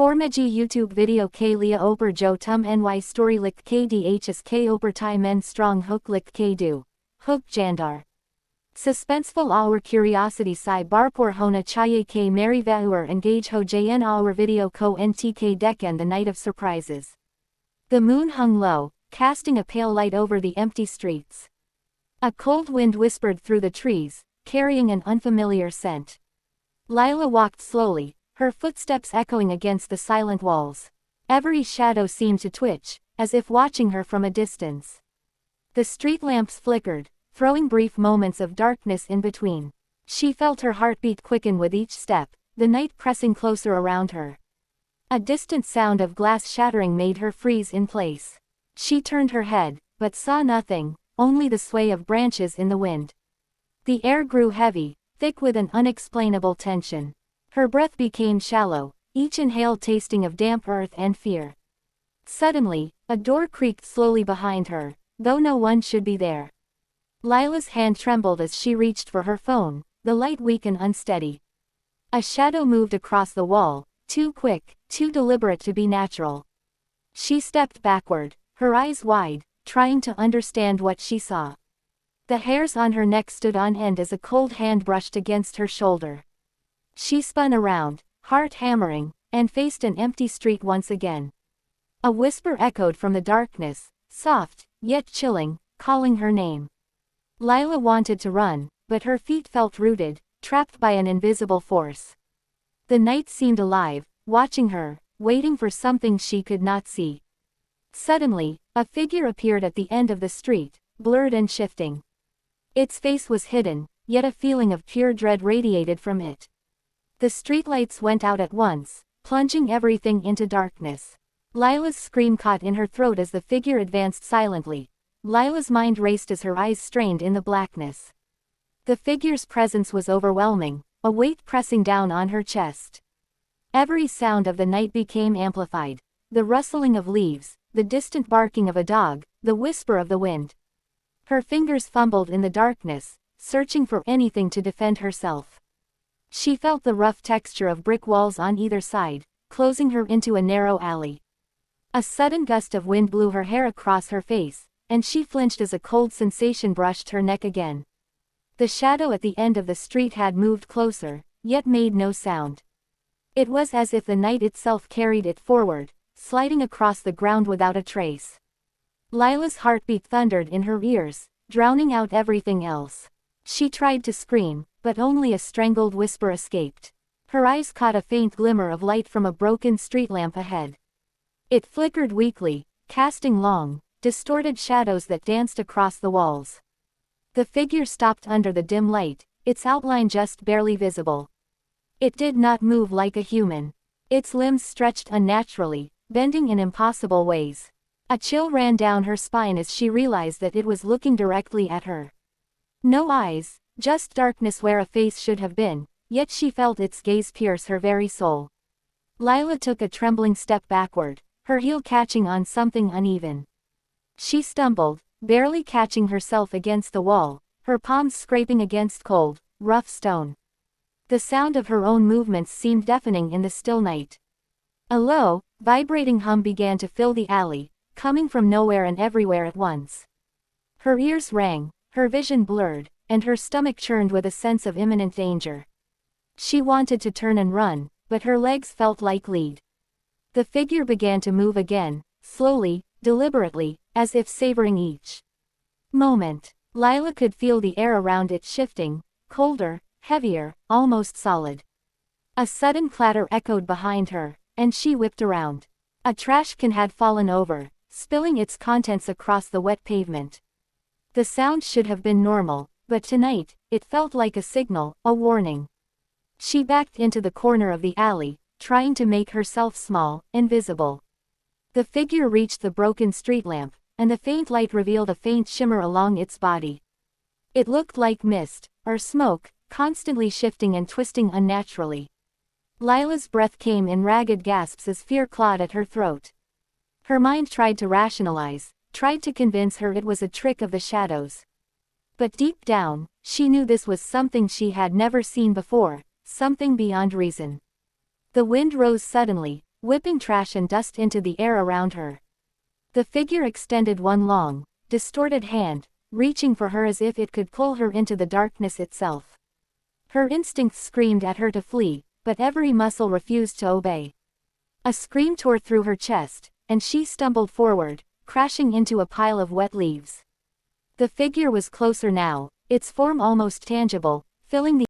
Formaji YouTube video K Lia Oper Jo Tum NY Story Lik KDHS K Oper Thai Men Strong Hook Lik K Do. Hook Jandar. Suspenseful our curiosity Sai Barpor Hona Chaye K Mary Vaur Engage Ho JN our video Ko NTK Decken the Night of Surprises. The moon hung low, casting a pale light over the empty streets. A cold wind whispered through the trees, carrying an unfamiliar scent. Lila walked slowly, her footsteps echoing against the silent walls. Every shadow seemed to twitch, as if watching her from a distance. The street lamps flickered, throwing brief moments of darkness in between. She felt her heartbeat quicken with each step, the night pressing closer around her. A distant sound of glass shattering made her freeze in place. She turned her head, but saw nothing, only the sway of branches in the wind. The air grew heavy, thick with an unexplainable tension. Her breath became shallow, each inhale tasting of damp earth and fear. Suddenly, a door creaked slowly behind her, though no one should be there. Lila's hand trembled as she reached for her phone, the light weak and unsteady. A shadow moved across the wall, too quick, too deliberate to be natural. She stepped backward, her eyes wide, trying to understand what she saw. The hairs on her neck stood on end as a cold hand brushed against her shoulder. She spun around, heart hammering, and faced an empty street once again. A whisper echoed from the darkness, soft, yet chilling, calling her name. Lila wanted to run, but her feet felt rooted, trapped by an invisible force. The night seemed alive, watching her, waiting for something she could not see. Suddenly, a figure appeared at the end of the street, blurred and shifting. Its face was hidden, yet a feeling of pure dread radiated from it. The streetlights went out at once, plunging everything into darkness. Lila's scream caught in her throat as the figure advanced silently. Lila's mind raced as her eyes strained in the blackness. The figure's presence was overwhelming, a weight pressing down on her chest. Every sound of the night became amplified. The rustling of leaves, the distant barking of a dog, the whisper of the wind. Her fingers fumbled in the darkness, searching for anything to defend herself. She felt the rough texture of brick walls on either side, closing her into a narrow alley. A sudden gust of wind blew her hair across her face, and she flinched as a cold sensation brushed her neck again. The shadow at the end of the street had moved closer, yet made no sound. It was as if the night itself carried it forward, sliding across the ground without a trace. Lila's heartbeat thundered in her ears, drowning out everything else. She tried to scream, but only a strangled whisper escaped. Her eyes caught a faint glimmer of light from a broken street lamp ahead. It flickered weakly, casting long, distorted shadows that danced across the walls. The figure stopped under the dim light, its outline just barely visible. It did not move like a human. Its limbs stretched unnaturally, bending in impossible ways. A chill ran down her spine as she realized that it was looking directly at her. No eyes, just darkness where a face should have been, yet she felt its gaze pierce her very soul. Lila took a trembling step backward, her heel catching on something uneven. She stumbled, barely catching herself against the wall, her palms scraping against cold, rough stone. The sound of her own movements seemed deafening in the still night. A low, vibrating hum began to fill the alley, coming from nowhere and everywhere at once. Her ears rang, her vision blurred, and her stomach churned with a sense of imminent danger. She wanted to turn and run, but her legs felt like lead. The figure began to move again, slowly, deliberately, as if savoring each moment. Lila could feel the air around it shifting, colder, heavier, almost solid. A sudden clatter echoed behind her, and she whipped around. A trash can had fallen over, spilling its contents across the wet pavement. The sound should have been normal, but tonight, it felt like a signal, a warning. She backed into the corner of the alley, trying to make herself small, invisible. The figure reached the broken street lamp, and the faint light revealed a faint shimmer along its body. It looked like mist, or smoke, constantly shifting and twisting unnaturally. Lila's breath came in ragged gasps as fear clawed at her throat. Her mind tried to rationalize, tried to convince her it was a trick of the shadows. But deep down, she knew this was something she had never seen before, something beyond reason. The wind rose suddenly, whipping trash and dust into the air around her. The figure extended one long, distorted hand, reaching for her as if it could pull her into the darkness itself. Her instincts screamed at her to flee, but every muscle refused to obey. A scream tore through her chest, and she stumbled forward, crashing into a pile of wet leaves. The figure was closer now, its form almost tangible, filling the